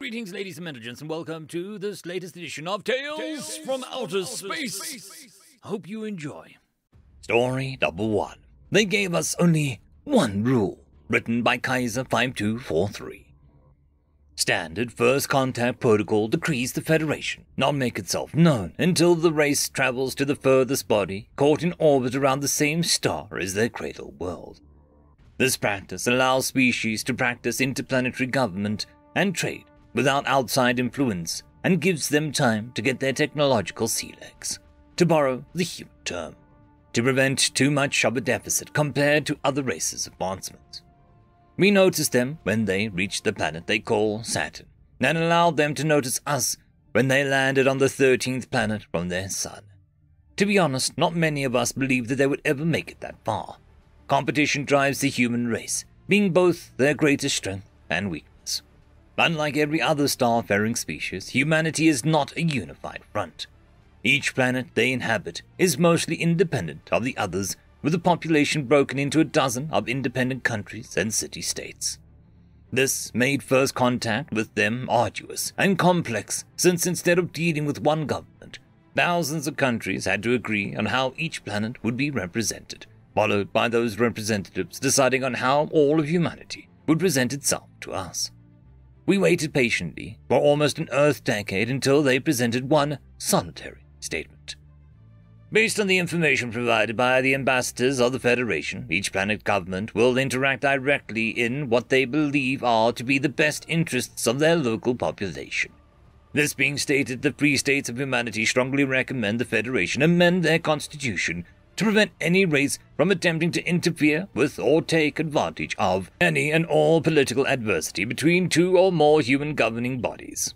Greetings, ladies and gentlemen, and welcome to this latest edition of Tales from Outer Space. I hope you enjoy. Story number 1. They gave us only one rule, written by Kaiser 5243. Standard First Contact Protocol decrees the Federation not make itself known until the race travels to the furthest body caught in orbit around the same star as their cradle world. This practice allows species to practice interplanetary government and trade without outside influence, and gives them time to get their technological sea legs, to borrow the human term, to prevent too much of a deficit compared to other races' advancements. We noticed them when they reached the planet they call Saturn, and allowed them to notice us when they landed on the 13th planet from their sun. To be honest, not many of us believed that they would ever make it that far. Competition drives the human race, being both their greatest strength and weakness. Unlike every other star-faring species, humanity is not a unified front. Each planet they inhabit is mostly independent of the others, with a population broken into a dozen of independent countries and city-states. This made first contact with them arduous and complex, since instead of dealing with one government, thousands of countries had to agree on how each planet would be represented, followed by those representatives deciding on how all of humanity would present itself to us. We waited patiently for almost an Earth decade until they presented one solitary statement. Based on the information provided by the ambassadors of the Federation, each planet government will interact directly in what they believe are to be the best interests of their local population. This being stated, the free states of humanity strongly recommend the Federation amend their constitution to prevent any race from attempting to interfere with or take advantage of any and all political adversity between two or more human governing bodies.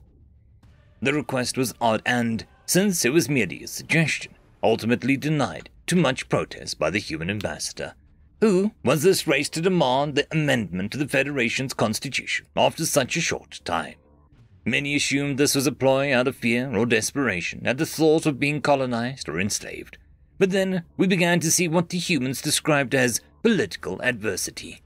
The request was odd and, since it was merely a suggestion, ultimately denied to much protest by the human ambassador. Who was this race to demand the amendment to the Federation's constitution after such a short time? Many assumed this was a ploy out of fear or desperation at the thought of being colonized or enslaved. But then we began to see what the humans described as political adversity.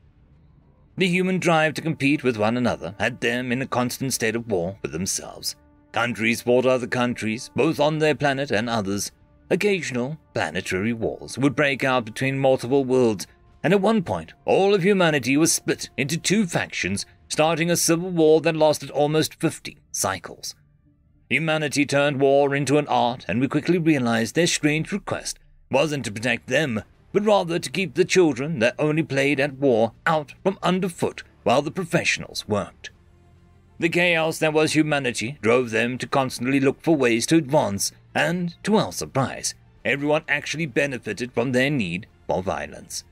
The human drive to compete with one another had them in a constant state of war with themselves. Countries fought other countries, both on their planet and others. Occasional planetary wars would break out between multiple worlds, and at one point all of humanity was split into two factions, starting a civil war that lasted almost 50 cycles. Humanity turned war into an art, and we quickly realized their strange request wasn't to protect them, but rather to keep the children that only played at war out from underfoot while the professionals worked. The chaos that was humanity drove them to constantly look for ways to advance, and, to our surprise, everyone actually benefited from their need for violence.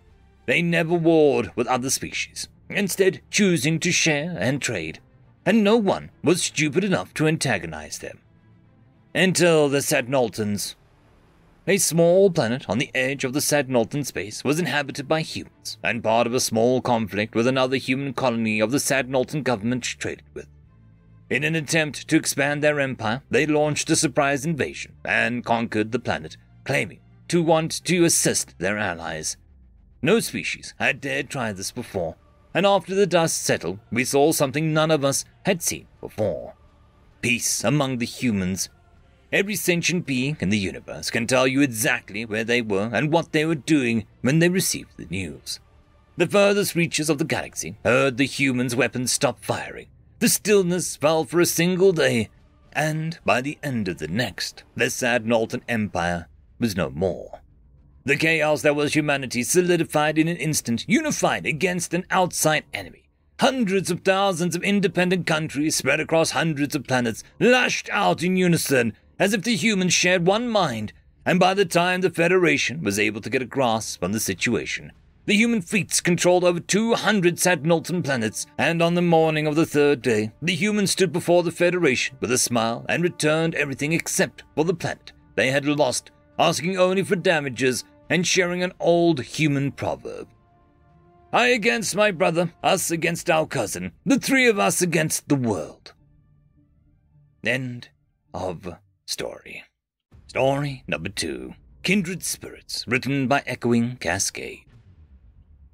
They never warred with other species, instead choosing to share and trade, and no one was stupid enough to antagonize them. Until the Sadnoltans. A small planet on the edge of the Sadnoltan space was inhabited by humans, and part of a small conflict with another human colony of the Sadnoltan government traded with. In an attempt to expand their empire, they launched a surprise invasion and conquered the planet, claiming to want to assist their allies. No species had dared try this before, and after the dust settled, we saw something none of us had seen before. Peace among the humans. Every sentient being in the universe can tell you exactly where they were and what they were doing when they received the news. The furthest reaches of the galaxy heard the humans' weapons stop firing. The stillness fell for a single day, and by the end of the next, the Sadnoltan Empire was no more. The chaos that was humanity solidified in an instant, unified against an outside enemy. Hundreds of thousands of independent countries spread across hundreds of planets lashed out in unison, as if the humans shared one mind, and by the time the Federation was able to get a grasp on the situation, the human fleets controlled over 200 Sadnoltan planets, and on the morning of the third day, the humans stood before the Federation with a smile and returned everything except for the planet they had lost, asking only for damages and sharing an old human proverb. I against my brother, us against our cousin, the three of us against the world. End of story. Story number 2. Kindred Spirits, written by Echoing Cascade.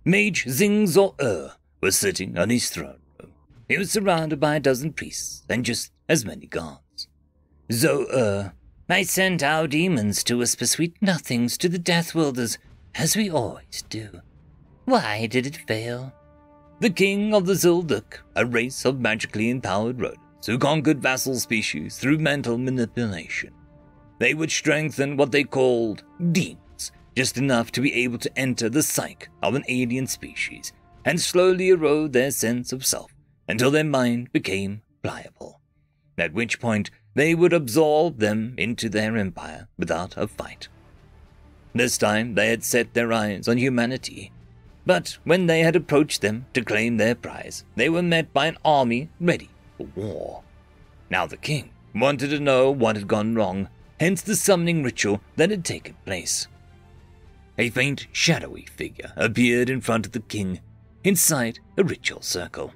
Mage Zing Zor was sitting on his throne room, He was surrounded by a dozen priests and just as many guards. So, I sent our demons to whisper sweet nothings to the Deathworlders, as we always do. Why did it fail? The king of the Zilduk, a race of magically empowered rodents who conquered vassal species through mental manipulation. They would strengthen what they called demons, just enough to be able to enter the psyche of an alien species and slowly erode their sense of self until their mind became pliable, at which point they would absorb them into their empire without a fight. This time they had set their eyes on humanity, but when they had approached them to claim their prize, they were met by an army ready for war. Now the king wanted to know what had gone wrong, hence the summoning ritual that had taken place. A faint, shadowy figure appeared in front of the king, inside a ritual circle.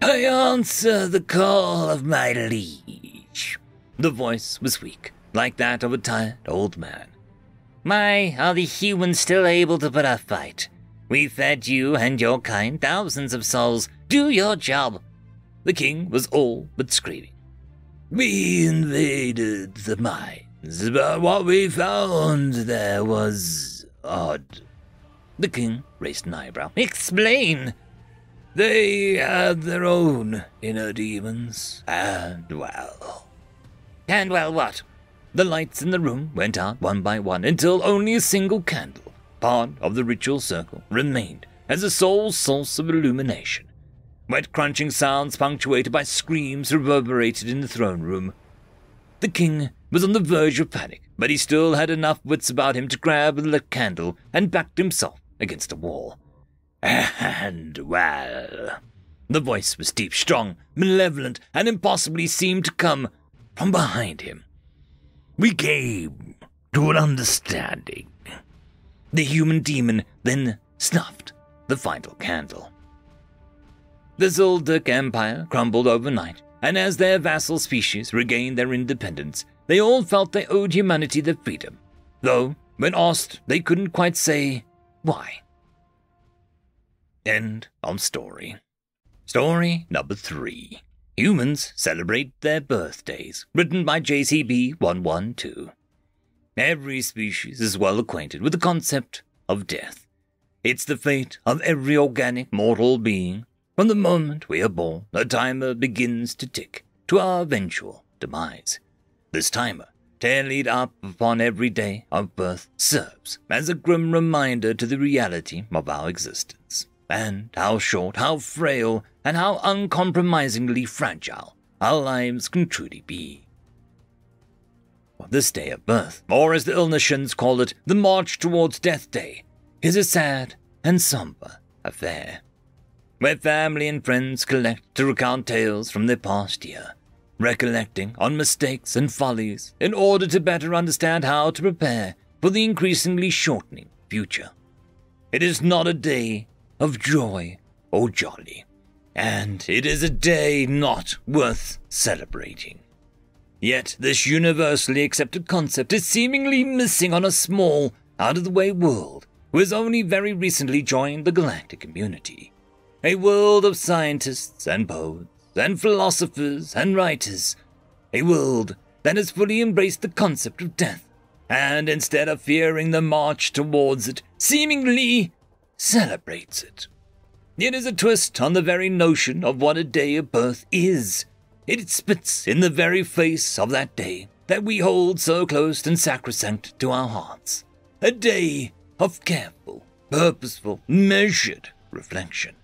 "I answer the call of my liege." The voice was weak, like that of a tired old man. "My, are the humans still able to put up a fight? We fed you and your kind thousands of souls. Do your job." The king was all but screaming. "We invaded the mines, but what we found there was odd." The king raised an eyebrow. "Explain." "They had their own inner demons, and well." "And well what?" The lights in the room went out one by one until only a single candle, part of the ritual circle, remained as a sole source of illumination. Wet crunching sounds punctuated by screams reverberated in the throne room. The king was on the verge of panic, but he still had enough wits about him to grab the lit candle and backed himself against a wall. "And well," the voice was deep, strong, malevolent, and impossibly seemed to come from behind him. "We came to an understanding." The human demon then snuffed the final candle. The Zilduk Empire crumbled overnight, and as their vassal species regained their independence, they all felt they owed humanity their freedom, though, when asked, they couldn't quite say why. End of story. Story number 3. Humans Celebrate Their Birthdays, written by JCB112. Every species is well acquainted with the concept of death. It's the fate of every organic mortal being. From the moment we are born, a timer begins to tick to our eventual demise. This timer, tallied up upon every day of birth, serves as a grim reminder to the reality of our existence, and how short, how frail, and how uncompromisingly fragile our lives can truly be. This day of birth, or as the Ilnatians call it, the march towards Death Day, is a sad and somber affair, where family and friends collect to recount tales from their past year, recollecting on mistakes and follies in order to better understand how to prepare for the increasingly shortening future. It is not a day of joy or jolly, and it is a day not worth celebrating. Yet this universally accepted concept is seemingly missing on a small, out-of-the-way world who has only very recently joined the galactic community. A world of scientists and poets and philosophers and writers. A world that has fully embraced the concept of death, and instead of fearing the march towards it, seemingly celebrates it. It is a twist on the very notion of what a day of birth is. It spits in the very face of that day that we hold so close and sacrosanct to our hearts. A day of careful, purposeful, measured reflection.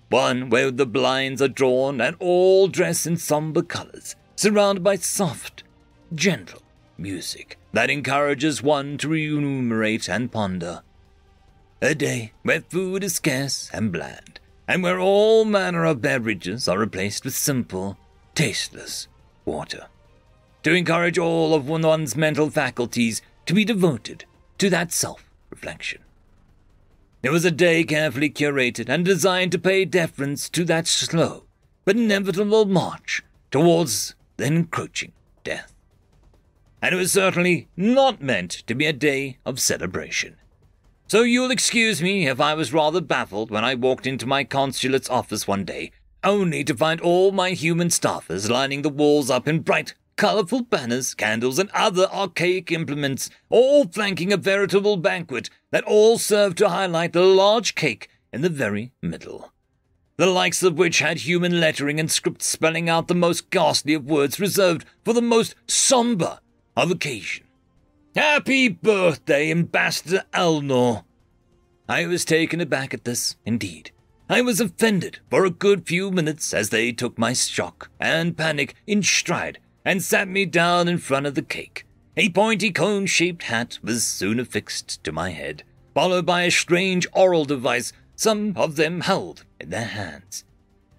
One where the blinds are drawn and all dress in somber colors, surrounded by soft, gentle music that encourages one to remunerate and ponder. A day where food is scarce and bland, and where all manner of beverages are replaced with simple, tasteless water, to encourage all of one's mental faculties to be devoted to that self-reflection. It was a day carefully curated and designed to pay deference to that slow but inevitable march towards the encroaching death. And it was certainly not meant to be a day of celebration. So you'll excuse me if I was rather baffled when I walked into my consulate's office one day only to find all my human staffers lining the walls up in bright, colourful banners, candles, and other archaic implements, all flanking a veritable banquet that all served to highlight the large cake in the very middle, the likes of which had human lettering and script spelling out the most ghastly of words reserved for the most sombre of occasion. Happy birthday, Ambassador Elnor. I was taken aback at this, indeed. I was offended for a good few minutes as they took my shock and panic in stride and sat me down in front of the cake. A pointy cone-shaped hat was soon affixed to my head, followed by a strange oral device some of them held in their hands.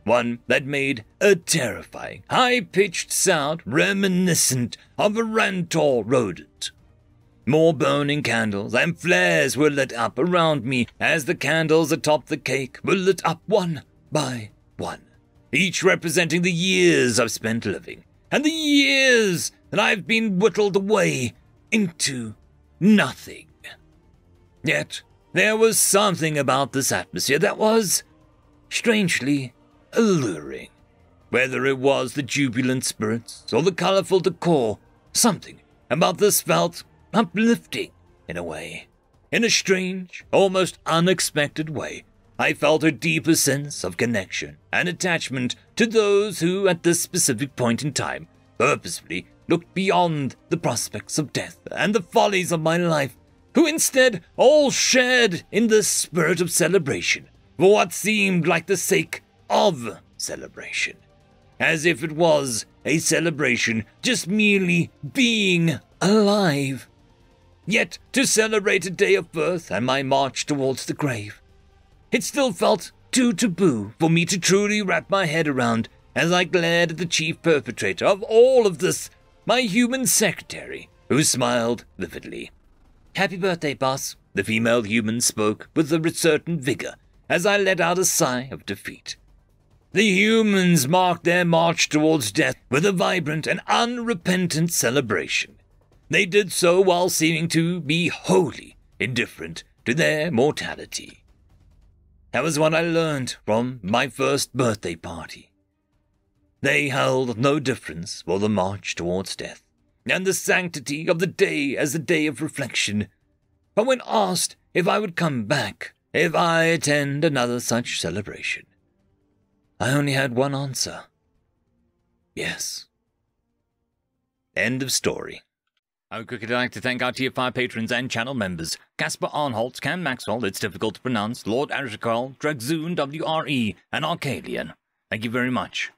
One that made a terrifying, high-pitched sound reminiscent of a Rantor rodent. More burning candles and flares were lit up around me as the candles atop the cake were lit up one by one, each representing the years I've spent living, and the years that I've been whittled away into nothing. Yet there was something about this atmosphere that was strangely alluring. Whether it was the jubilant spirits or the colourful decor, something about this felt uplifting in a way. In a strange, almost unexpected way, I felt a deeper sense of connection and attachment to those who, at this specific point in time, purposefully looked beyond the prospects of death and the follies of my life, who instead all shared in the spirit of celebration for what seemed like the sake of celebration, as if it was a celebration just merely being alive. Yet to celebrate a day of birth and my march towards the grave, it still felt too taboo for me to truly wrap my head around as I glared at the chief perpetrator of all of this, my human secretary, who smiled vividly. "Happy birthday, boss," the female human spoke with a certain vigor as I let out a sigh of defeat. The humans marked their march towards death with a vibrant and unrepentant celebration. They did so while seeming to be wholly indifferent to their mortality. That was what I learned from my first birthday party. They held no difference for the march towards death, and the sanctity of the day as a day of reflection. But when asked if I would come back, if I attend another such celebration, I only had one answer. Yes. End of story. I would quickly like to thank our Tier 5 patrons and channel members: Casper Arnholt, Cam Maxwell, it's difficult to pronounce, Lord Arishakal, Dragzoon WRE, and Arcadian. Thank you very much.